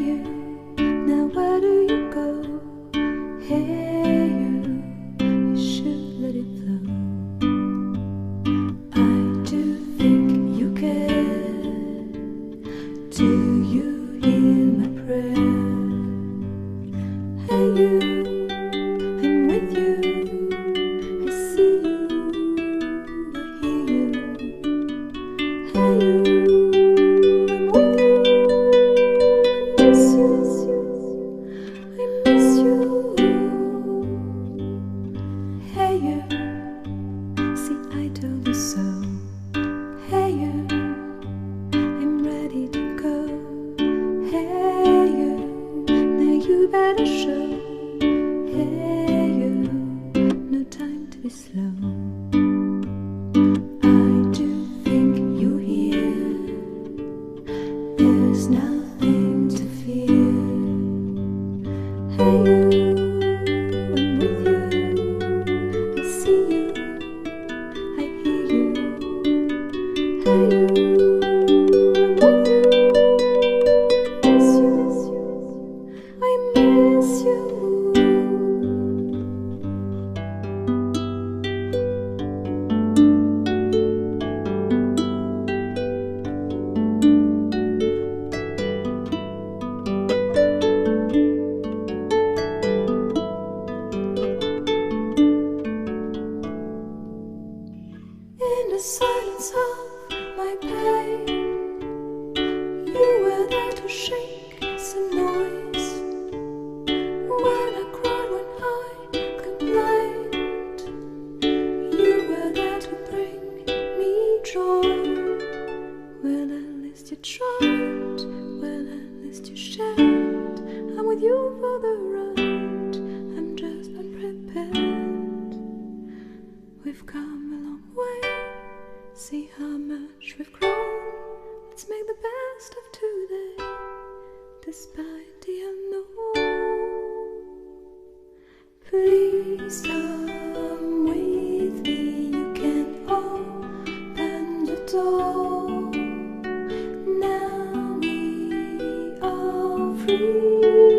you, now where do you go? Hey you should let it flow. I do think you care. Do you hear my prayer? Hey you, I'm with you. I see you, I hear you. Hey you, I'm with you. I miss you, I miss you. Hey you, see I told you so. Hey you, I'm ready to go. Hey you, now you better show. Hey you, no time to be slow. I do think you hear. There's nothing to fear. Hey you, I'm with you. I see you, I hear you. Hey you, I'm with you. I miss you. In the silence of my pain, you were there to shake some noise. When I cried, when I complained, you were there to bring me joy. Well, at least you tried, well, at least you shared. I'm with you for the ride, I'm just unprepared. We've come a long way, see how much we've grown. Let's make the best of today, despite the unknown. Please come with me, you can open the door. Now we are free.